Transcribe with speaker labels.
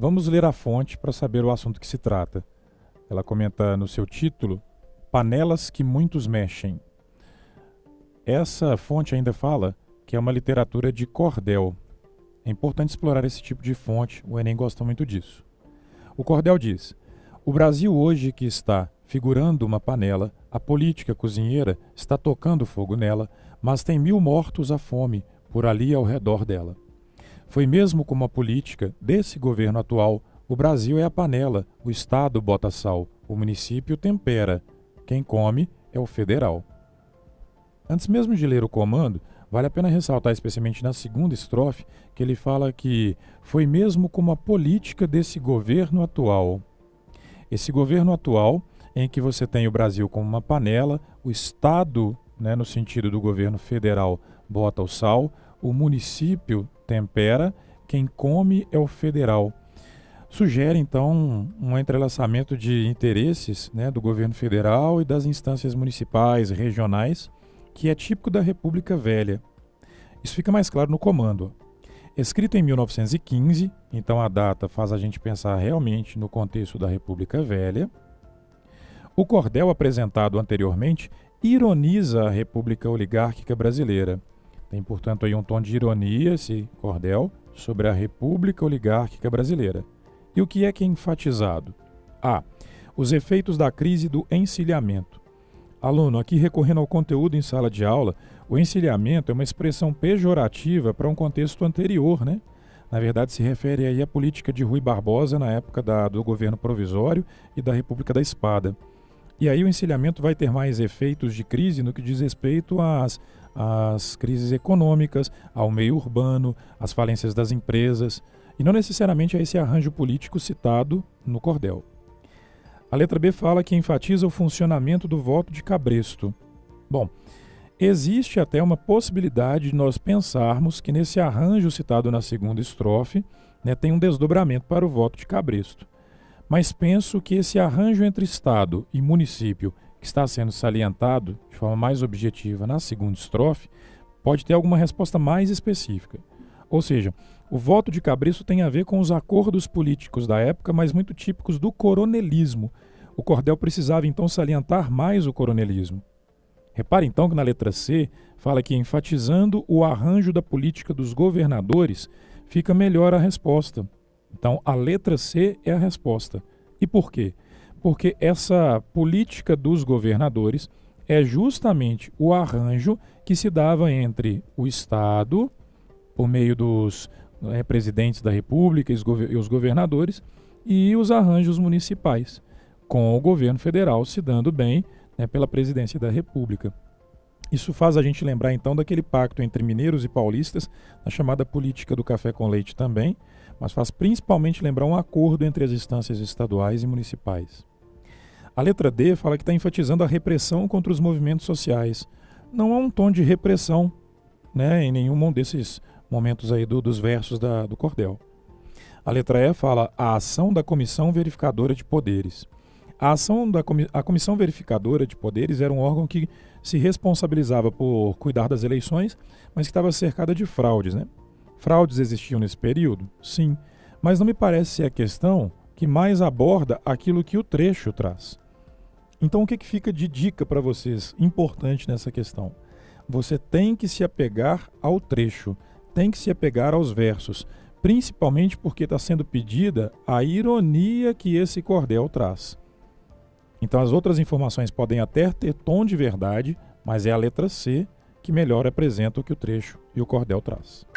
Speaker 1: Vamos ler a fonte para saber o assunto que se trata. Ela comenta no seu título, Panelas que muitos mexem. Essa fonte ainda fala que é uma literatura de cordel. É importante explorar esse tipo de fonte, o Enem gosta muito disso. O cordel diz: o Brasil hoje que está figurando uma panela, a política cozinheira está tocando fogo nela, mas tem 1000 mortos à fome por ali ao redor dela. Foi mesmo como a política desse governo atual, o Brasil é a panela, o Estado bota sal, o município tempera, quem come é o federal. Antes mesmo de ler o comando, vale a pena ressaltar, especialmente na segunda estrofe, que ele fala que foi mesmo como a política desse governo atual. Esse governo atual, em que você tem o Brasil como uma panela, o Estado, no sentido do governo federal, bota o sal, o município tempera, quem come é o federal. Sugere, então, um entrelaçamento de interesses do governo federal e das instâncias municipais, regionais, que é típico da República Velha. Isso fica mais claro no comando. Escrito em 1915, então a data faz a gente pensar realmente no contexto da República Velha. O cordel apresentado anteriormente ironiza a República Oligárquica Brasileira. Tem, portanto, aí um tom de ironia, esse cordel, sobre a República Oligárquica Brasileira. E o que é enfatizado? A. Os efeitos da crise do encilhamento. Aluno, aqui recorrendo ao conteúdo em sala de aula, o encilhamento é uma expressão pejorativa para um contexto anterior, Na verdade, se refere aí à política de Rui Barbosa na época do governo provisório e da República da Espada. E aí o encilhamento vai ter mais efeitos de crise no que diz respeito às crises econômicas, ao meio urbano, às falências das empresas, e não necessariamente a esse arranjo político citado no cordel. A letra B fala que enfatiza o funcionamento do voto de cabresto. Bom, existe até uma possibilidade de nós pensarmos que nesse arranjo citado na segunda estrofe, tem um desdobramento para o voto de cabresto. Mas penso que esse arranjo entre Estado e município, que está sendo salientado de forma mais objetiva na segunda estrofe, pode ter alguma resposta mais específica. Ou seja, o voto de cabresto tem a ver com os acordos políticos da época, mas muito típicos do coronelismo. O cordel precisava então salientar mais o coronelismo. Repare então que na letra C fala que enfatizando o arranjo da política dos governadores, fica melhor a resposta. Então, a letra C é a resposta. E por quê? Porque essa política dos governadores é justamente o arranjo que se dava entre o Estado, por meio dos presidentes da República e os governadores, e os arranjos municipais, com o governo federal se dando bem pela presidência da República. Isso faz a gente lembrar então daquele pacto entre mineiros e paulistas, na chamada política do café com leite também, mas faz principalmente lembrar um acordo entre as instâncias estaduais e municipais. A letra D fala que está enfatizando a repressão contra os movimentos sociais. Não há um tom de repressão em nenhum desses momentos aí dos versos do cordel. A letra E fala a ação da Comissão Verificadora de Poderes. A Comissão Verificadora de Poderes era um órgão que se responsabilizava por cuidar das eleições, mas que estava cercada de fraudes, Fraudes existiam nesse período? Sim, mas não me parece ser a questão que mais aborda aquilo que o trecho traz. Então o que fica de dica para vocês, importante nessa questão? Você tem que se apegar ao trecho, tem que se apegar aos versos, principalmente porque está sendo pedida a ironia que esse cordel traz. Então as outras informações podem até ter tom de verdade, mas é a letra C que melhor apresenta o que o trecho e o cordel traz.